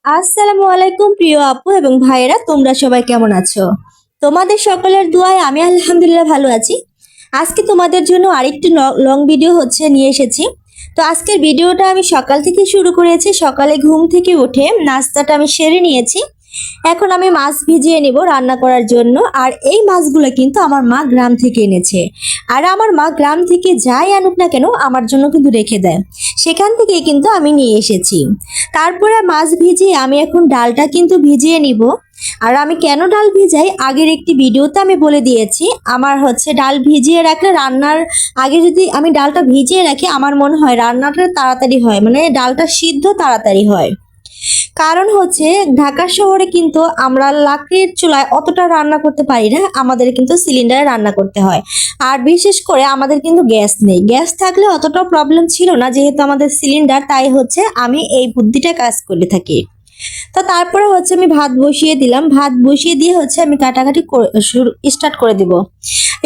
আসসালামু আলাইকুম প্রিয় আপু এবং ভাইয়েরা, তোমরা সবাই কেমন আছো? তোমাদের সকলের দোয়ায় আমি আলহামদুলিল্লাহ ভালো আছি। আজকে তোমাদের জন্য আরেকটি লং ভিডিও নিয়ে এসেছি। তো আজকের ভিডিওটা আমি সকাল থেকে শুরু করেছি। সকালে ঘুম থেকে উঠে নাস্তাটা আমি সেরে নিয়েছি। এখন আমি মাছ ভিজিয়ে নিব রান্না করার জন্য। আর এই মাছগুলো কিন্তু আমার মা গ্রাম থেকে এনেছে। আর আমার মা গ্রাম থেকে যাই আনুক না কেন আমার জন্য কিন্তু রেখে দেয়। সেখান থেকে কিন্তু আমি নিয়ে এসেছি। তারপরে মাছ ভিজিয়ে আমি এখন ডালটা কিন্তু ভিজিয়ে নিব। আর আমি কেন ডাল ভিজাই আগের একটি ভিডিওতে আমি বলে দিয়েছি। আমার ডাল ভিজিয়ে রাখলে রান্নার আগে যদি আমি ডালটা ভিজিয়ে রাখি আমার মনে হয় রান্নাটা তাড়াতাড়ি হয়, মানে ডালটা সিদ্ধ তাড়াতাড়ি হয়। কারণ ঢাকা শহরে কিন্তু আমরা লাকড়ির চুলায় অতটা রান্না করতে পারি না, আমাদের কিন্তু সিলিন্ডারে রান্না করতে হয়। আর বিশেষ করে আমাদের কিন্তু গ্যাস নেই। গ্যাস থাকলে অতটা প্রবলেম ছিল না, যেহেতু আমাদের সিলিন্ডার, তাই আমি এই বুদ্ধিটা কাজ করে থাকি। তো তারপরে আমি ভাত বসিয়ে দিলাম। ভাত বসিয়ে দিয়ে আমি কাটাকাটি স্টার্ট করে দিব।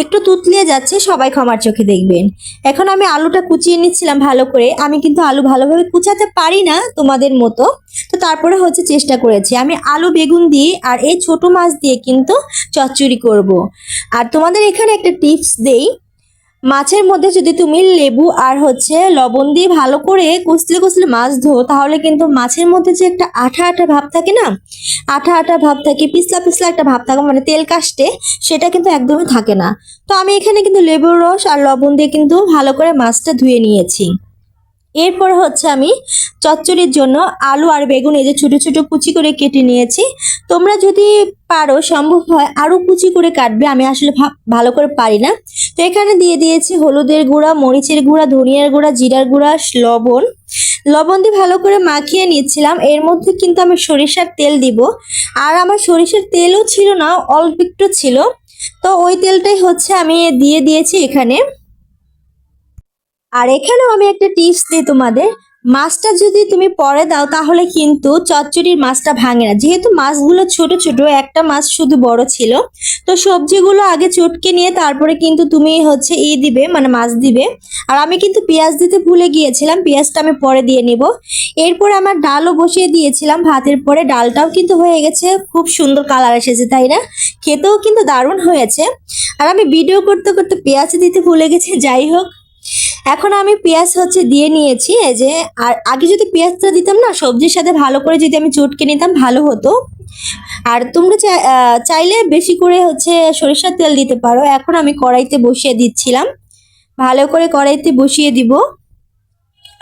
একটু তুতলিয়ে যাচ্ছে, সবাই ক্ষমার চোখে দেখবেন। এখন আমি আলুটা কুচিয়ে নিচ্ছিলাম ভালো করে। আমি কিন্তু আলু ভালোভাবে কুচাতে পারি না তোমাদের মতো। তো তারপরে চেষ্টা করেছি। আমি আলু বেগুন দিয়ে আর এই ছোট মাছ দিয়ে কিন্তু চচ্চড়ি করব। আর তোমাদের এখানে একটা টিপস দেই, মাছের মধ্যে যদি তুমি লেবু আর লবণ দিয়ে ভালো করে কষলে কষলে মাছ ধো, তাহলে কিন্তু মাছের মধ্যে যে একটা আঠা আঠা ভাব থাকে না, আঠা আঠা ভাব থাকে, পিছলা পিছলা একটা ভাব থাকে, মানে তেল কাস্টে, সেটা কিন্তু একদমই থাকে না। তো আমি এখানে কিন্তু লেবুর রস আর লবণ দিয়ে কিন্তু ভালো করে মাছটা ধুয়ে নিয়েছি। এরপর আমি চচ্চড়ির জন্য আলু আর বেগুন এই যে ছোট ছোট কুচি করে কেটে নিয়েছি। তোমরা যদি পারো, সম্ভব হয় আরো কুচি করে কাটবে, আমি আসলে ভালো করে পারি না। তো এখানে দিয়ে দিয়েছি হলুদের গুঁড়া, মরিচের গুঁড়া, ধনিয়ার গুঁড়া, জিরার গুঁড়া, লবণ দিয়ে ভালো করে মাখিয়ে নিচ্ছিলাম। এর মধ্যে কিন্তু আমি সরিষার তেল দিব। আর আমার সরিষার তেলও ছিল না, অল্প একটু ছিল। তো ওই তেলটাই আমি দিয়ে দিয়েছি এখানে। আর এখানেও আমি একটা টিপস দিই তোমাদের, মাছটা যদি তুমি পরে দাও তাহলে কিন্তু চচ্চড়ির মাছটা ভাঙে না। যেহেতু মাছগুলো ছোট ছোট, একটা মাছ শুধু বড় ছিল, তো সবজিগুলো আগে চটকে নিয়ে তারপরে কিন্তু তুমি দিবে, মানে মাছ দিবে। আর আমি কিন্তু পেঁয়াজ দিতে ভুলে গিয়েছিলাম, পেঁয়াজটা আমি পরে দিয়ে নিব। এরপরে আমার ডালও বসিয়ে দিয়েছিলাম ভাতের পরে। ডালটাও কিন্তু হয়ে গেছে, খুব সুন্দর কালার এসেছে, তাই না? খেতেও কিন্তু দারুণ হয়েছে। আর আমি ভিডিও করতে করতে পেঁয়াজ দিতে ভুলে গেছি। যাই হোক, এখন আমি পেঁয়াজ দিয়ে নিয়েছি এই যে। আর আগে যদি পেঁয়াজটা দিতাম না, সবজির সাথে ভালো করে যদি আমি চটকে নিতাম ভালো হতো। আর তোমরা চাইলে বেশি করে সরিষার তেল দিতে পারো। এখন আমি কড়াইতে বসিয়ে দিচ্ছিলাম, ভালো করে কড়াইতে বসিয়ে দিব।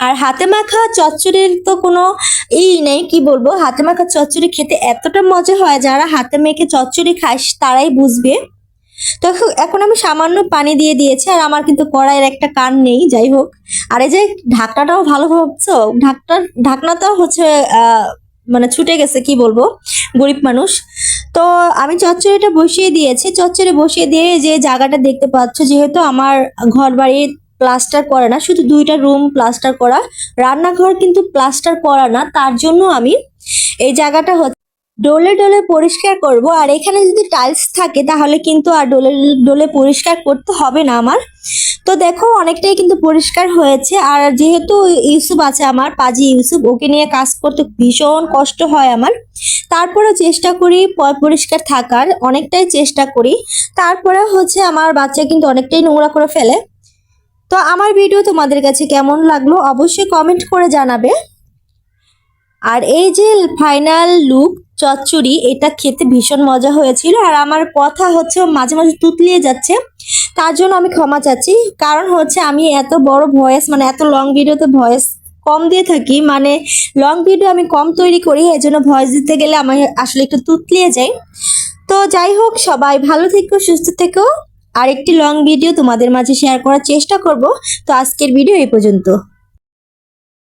আর হাতে মাখা চচ্চড়ির তো কোনো নেই, কি বলবো, হাতে মাখা চচ্চড়ি খেতে এতটা মজা হয়, যারা হাতে মেখে চচ্চড়ি খায় তারাই বুঝবে। তো এখন আমি সামান্য পানি দিয়ে দিয়েছি। আর আমার কিন্তু কড়াইয়ের একটা কান নেই, যাই হোক। আর এই যে ঢাকনাটাও ভালো ভাবছো, ঢাকনাটাও মানে ছুটে গেছে, কি বলবো, গরিব মানুষ। তো আমি চচ্চড়িটা বসিয়ে দিয়েছি। চচ্চড়ি বসিয়ে দিয়ে যে জায়গাটা দেখতে পাচ্ছ, যেহেতু আমার ঘর বাড়ি প্লাস্টার করা না, শুধু 2টা রুম প্লাস্টার করা, রান্নাঘর কিন্তু প্লাস্টার করা না, তার জন্য আমি এই জায়গাটা ডোলে ডোলে পরিষ্কার করব। আর এখানে যদি টাইলস থাকে তাহলে কিন্তু আর ডোলে ডোলে পরিষ্কার করতে হবে না আমার। তো দেখো অনেকটাই কিন্তু পরিষ্কার হয়েছে। আর যেহেতু ইউসুফ আছে, আমার পাজি ইউসুফ, ওকে নিয়ে কাজ করতে ভীষণ কষ্ট হয় আমার। তারপরে চেষ্টা করি পরিষ্কার থাকার, অনেকটাই চেষ্টা করি। তারপরে আমার বাচ্চা কিন্তু অনেকটাই নোংরা করে ফেলে। তো আমার ভিডিও তোমাদের কাছে কেমন লাগলো অবশ্যই কমেন্ট করে জানাবে। আর এই যে ফাইনাল লুক চচ্চড়ি, এটা খেতে ভীষণ মজা হয়েছিল। আর আমার কথা মাঝে মাঝে তুতলিয়ে যাচ্ছে, তার জন্য আমি ক্ষমা চাচ্ছি। কারণ আমি এত বড় ভয়েস, মানে এত লং ভিডিওতে ভয়েস কম দিয়ে থাকি, মানে লং ভিডিও আমি কম তৈরি করি, এই জন্য ভয়েস দিতে গেলে আমি আসলে একটু তুতলিয়ে যাই। তো যাই হোক, সবাই ভালো থেকো, সুস্থ থেকো। আর একটি লং ভিডিও তোমাদের মাঝে শেয়ার করার চেষ্টা করব। তো আজকের ভিডিও এই পর্যন্ত।